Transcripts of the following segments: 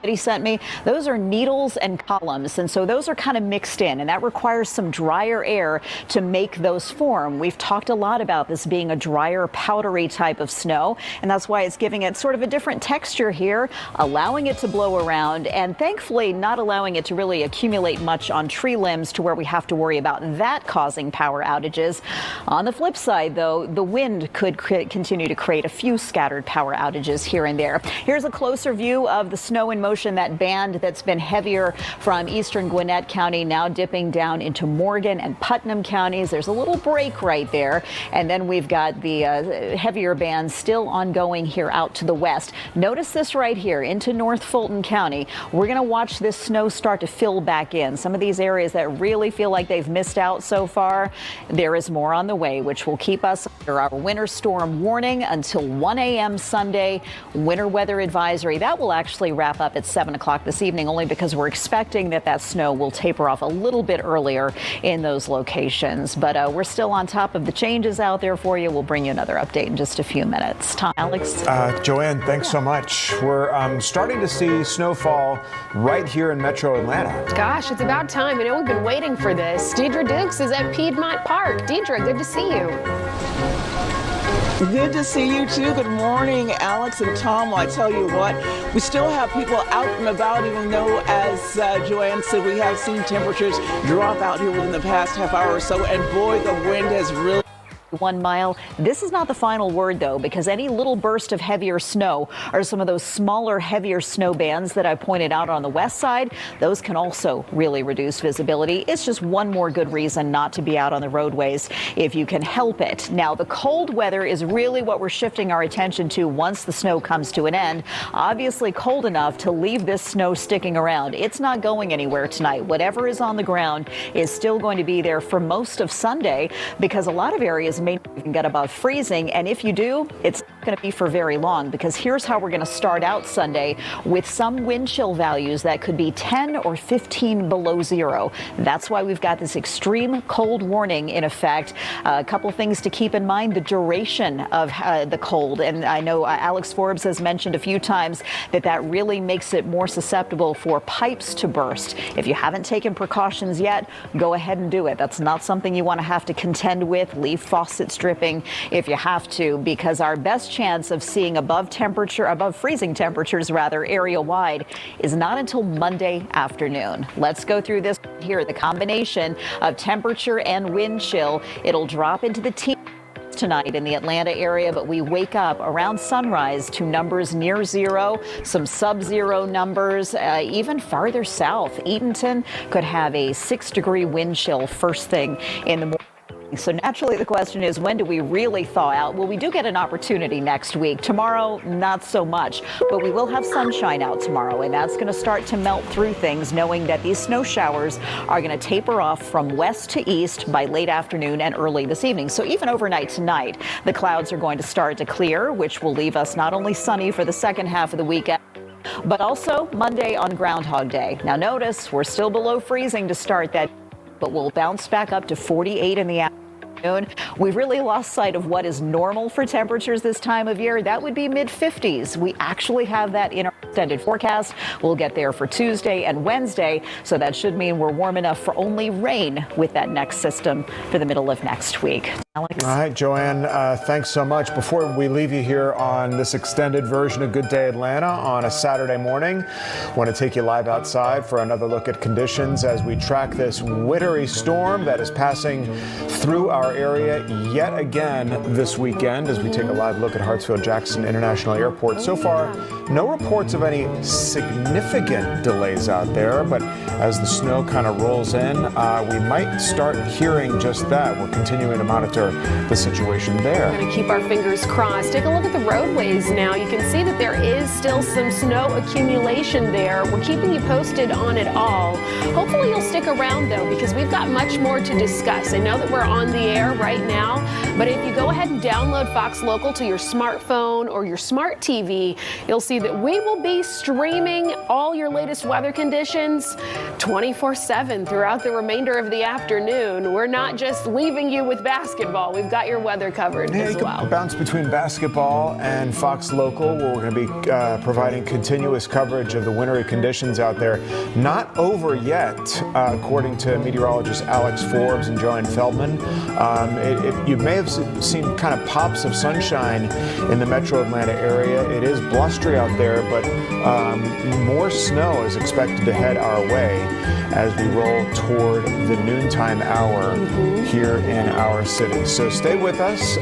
that he sent me, those are needles and columns, and so those are kind of mixed in, and that requires some drier air to make those form. We've talked a lot about this being a drier, powdery type of snow, and that's why it's giving it sort of a different texture here, allowing it to blow around, and thankfully not allowing it to really accumulate much on tree limbs to where we have to worry about that causing power outages. On the flip side, though, the wind could continue to create a few scattered power outages here and there. Here's a closer view of the snow in motion. That band that's been heavier from eastern Gwinnett County now dipping down into Morgan and Putnam counties. There's a little break right there. And then we've got the heavier band still ongoing here out to the west. Notice this right here into North Fulton County. We're going to watch this snow start to fill back in. Some of these areas that really feel like they've missed out so far, there is more on the way, which will keep us under our winter storm warning until 1 a.m. Sunday. Winter weather advisory. That will actually wrap up at 7 o'clock this evening, only because we're expecting that snow will taper off a little bit earlier in those locations. But we're still on top of the changes out there for you. We'll bring you another update in just a few minutes. Tom, Alex? Joanne, thanks so much. We're starting to see snowfall right here in Metro Atlanta. Gosh, it's about time. I know we've been waiting for this. Deidre Dukes is at Piedmont Park. Deidre, good to see you. Good to see you too. Good morning, Alex and Tom. Well, I tell you what, we still have people out and about, even though, as Joanne said, we have seen temperatures drop out here within the past half hour or so. And boy, the wind has really 1 mile. This is not the final word, though, because any little burst of heavier snow or some of those smaller, heavier snow bands that I pointed out on the west side, those can also really reduce visibility. It's just one more good reason not to be out on the roadways if you can help it. Now, the cold weather is really what we're shifting our attention to once the snow comes to an end. Obviously cold enough to leave this snow sticking around. It's not going anywhere tonight. Whatever is on the ground is still going to be there for most of Sunday, because a lot of areas may not even get above freezing, and if you do, it's not going to be for very long, because here's how we're going to start out Sunday with some wind chill values that could be 10 or 15 below zero. That's why we've got this extreme cold warning in effect. A couple things to keep in mind: the duration of the cold, and I know Alex Forbes has mentioned a few times that really makes it more susceptible for pipes to burst. If you haven't taken precautions yet, go ahead and do it. That's not something you want to have to contend with. Leave faucets dripping if you have to, because our best chance of seeing above freezing temperatures area wide is not until Monday afternoon. Let's go through this here. The combination of temperature and wind chill, it'll drop into the teens tonight in the Atlanta area, but we wake up around sunrise to numbers near zero, some sub-zero numbers, even farther south. Eatonton could have a 6-degree wind chill first thing in the morning. So naturally, the question is, when do we really thaw out? Well, we do get an opportunity next week. Tomorrow, not so much, but we will have sunshine out tomorrow, and that's going to start to melt through things, knowing that these snow showers are going to taper off from west to east by late afternoon and early this evening. So even overnight tonight, the clouds are going to start to clear, which will leave us not only sunny for the second half of the weekend, but also Monday on Groundhog Day. Now notice, we're still below freezing to start that, but we'll bounce back up to 48 in the afternoon. We've really lost sight of what is normal for temperatures this time of year. That would be mid-50s. We actually have that in our extended forecast. We'll get there for Tuesday and Wednesday, so that should mean we're warm enough for only rain with that next system for the middle of next week. Alex? All right, Joanne, thanks so much. Before we leave you here on this extended version of Good Day Atlanta on a Saturday morning, I want to take you live outside for another look at conditions as we track this wintry storm that is passing through our area yet again this weekend as we take a live look at Hartsfield-Jackson International Airport. So far, no reports of any significant delays out there, but as the snow kind of rolls in, we might start hearing just that. We're continuing to monitor the situation there. We're going to keep our fingers crossed. Take a look at the roadways now. You can see that there is still some snow accumulation there. We're keeping you posted on it all. Hopefully you'll stick around, though, because we've got much more to discuss. I know that we're on the air right now, but if you go ahead and download Fox Local to your smartphone or your smart TV, you'll see that we will be streaming all your latest weather conditions 24/7 throughout the remainder of the afternoon. We're not just leaving you with basketball. ball, we've got your weather covered Yeah, as you well. can bounce between basketball and Fox Local, where we're going to be providing continuous coverage of the wintry conditions out there. Not over yet, according to meteorologist Alex Forbes and Joanne Feldman. You may have seen kind of pops of sunshine in the metro Atlanta area. It is blustery out there, but more snow is expected to head our way as we roll toward the noontime hour here in our city. So stay with us.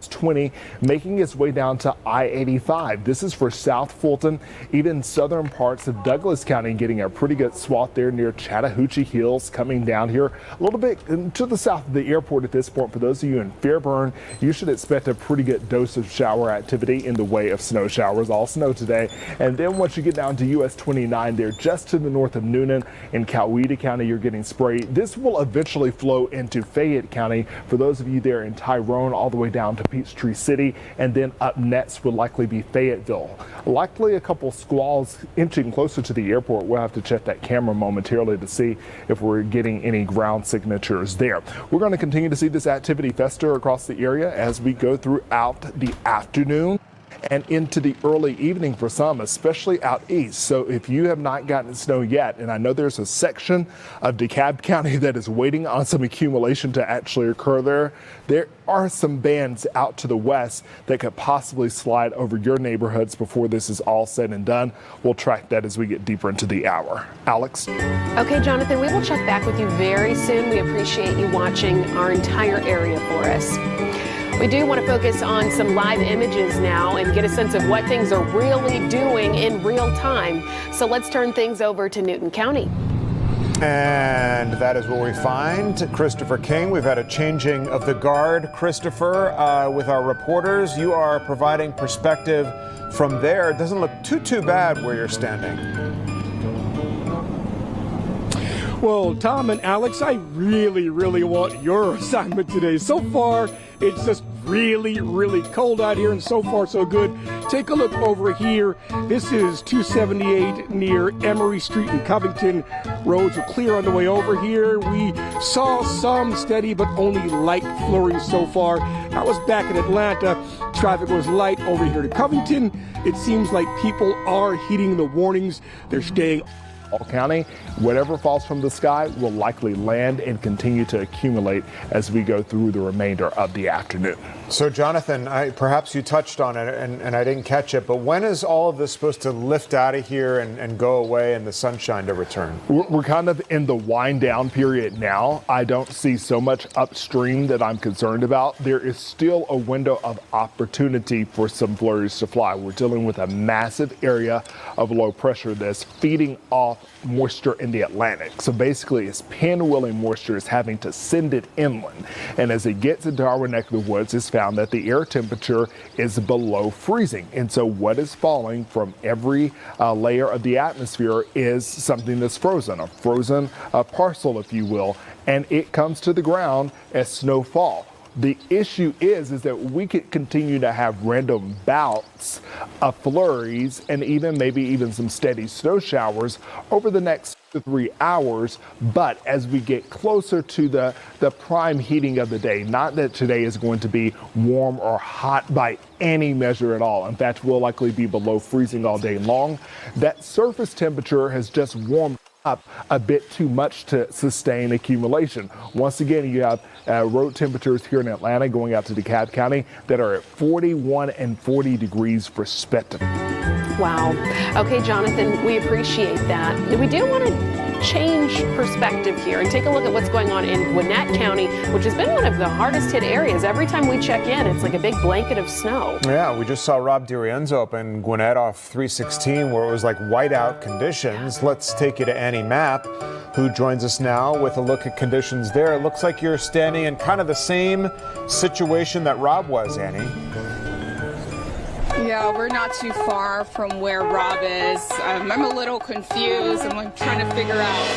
20 making its way down to I-85. This is for South Fulton, even southern parts of Douglas County, getting a pretty good swath there near Chattahoochee Hills, coming down here a little bit to the south of the airport at this point. For those of you in Fairburn, you should expect a pretty good dose of shower activity in the way of snow showers. All snow today. And then once you get down to US 29 there, just to the north of Noonan in Coweta County, you're getting sprayed. This will eventually flow into Fayette County for those of you there in Tyrone, all the way down to Peachtree City, and then up next would likely be Fayetteville. Likely a couple squalls inching closer to the airport. We'll have to check that camera momentarily to see if we're getting any ground signatures there. We're going to continue to see this activity fester across the area as we go throughout the afternoon and into the early evening for some, especially out east. So if you have not gotten snow yet, and I know there's a section of DeKalb County that is waiting on some accumulation to actually occur there are some bands out to the west that could possibly slide over your neighborhoods before this is all said and done. We'll track that as we get deeper into the hour. Alex? Okay, Jonathan, we will check back with you very soon. We appreciate you watching our entire area for us. We do want to focus on some live images now and get a sense of what things are really doing in real time. So let's turn things over to Newton County. And that is where we find Christopher King. We've had a changing of the guard. Christopher, with our reporters, you are providing perspective from there. It doesn't look too bad where you're standing. Well, Tom and Alex, I really want your assignment today. So far, it's just really cold out here, and so far so good. Take a look over here. This is 278 near Emory Street in Covington. Roads are clear on the way over here. We saw some steady but only light flurries so far. I was back in Atlanta. Traffic was light over here to Covington. It seems like people are heeding the warnings. They're staying County. Whatever falls from the sky will likely land and continue to accumulate as we go through the remainder of the afternoon. So, Jonathan, perhaps you touched on it and I didn't catch it, but when is all of this supposed to lift out of here and go away and the sunshine to return? We're kind of in the wind down period now. I don't see so much upstream that I'm concerned about. There is still a window of opportunity for some flurries to fly. We're dealing with a massive area of low pressure that's feeding off moisture in the Atlantic. So basically, it's pinwheeling moisture is having to send it inland. And as it gets into our neck of the woods, it's found that the air temperature is below freezing. And so what is falling from every layer of the atmosphere is something that's frozen, a frozen parcel, if you will, and it comes to the ground as snowfall. The issue is that we could continue to have random bouts of flurries and maybe even some steady snow showers over the next 3 hours. But as we get closer to the prime heating of the day, not that today is going to be warm or hot by any measure at all. In fact, we'll likely be below freezing all day long. That surface temperature has just warmed up a bit too much to sustain accumulation. Once again, you have road temperatures here in Atlanta going out to DeKalb County that are at 41 and 40 degrees respectively. Wow. Okay, Jonathan, we appreciate that. We do want to change perspective here and take a look at what's going on in Gwinnett County, which has been one of the hardest hit areas. Every time we check in, it's like a big blanket of snow. Yeah, we just saw Rob DiRienzo up in Gwinnett off 316 where it was like whiteout conditions. Let's take you to Annie Mapp, who joins us now with a look at conditions there. It looks like you're standing in kind of the same situation that Rob was, Annie. Yeah, we're not too far from where Rob is. I'm a little confused. I'm trying to figure out,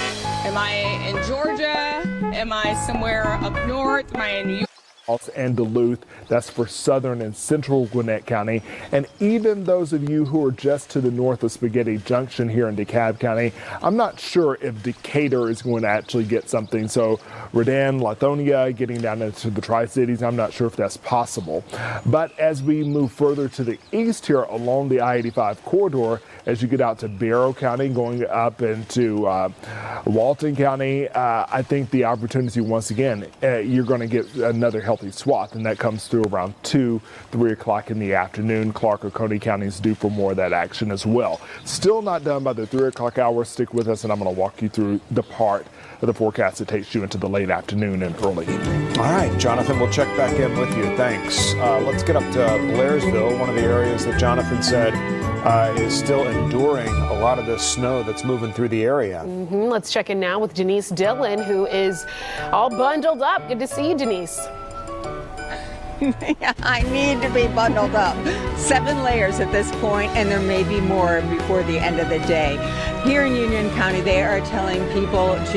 am I in Georgia? Am I somewhere up north? Am I in New York? and Duluth. That's for southern and central Gwinnett County. And even those of you who are just to the north of Spaghetti Junction here in DeKalb County, I'm not sure if Decatur is going to actually get something. So Redan, Lithonia, getting down into the Tri-Cities, I'm not sure if that's possible. But as we move further to the east here along the I-85 corridor, as you get out to Barrow County, going up into Walton County, I think the opportunity once again, you're going to get another healthy swath, and that comes through around 2, 3 o'clock in the afternoon. Clark or Coney County is due for more of that action as well. Still not done by the 3 o'clock hour. Stick with us, and I'm going to walk you through the part of the forecast that takes you into the late afternoon and early evening. All right, Jonathan, we'll check back in with you. Thanks. Let's get up to Blairsville, one of the areas that Jonathan said is still enduring a lot of the snow that's moving through the area. Let's check in now with Denise Dillon, who is all bundled up. Good to see you, Denise. I need to be bundled up. 7 layers at this point, and there may be more before the end of the day. Here in Union County, they are telling people to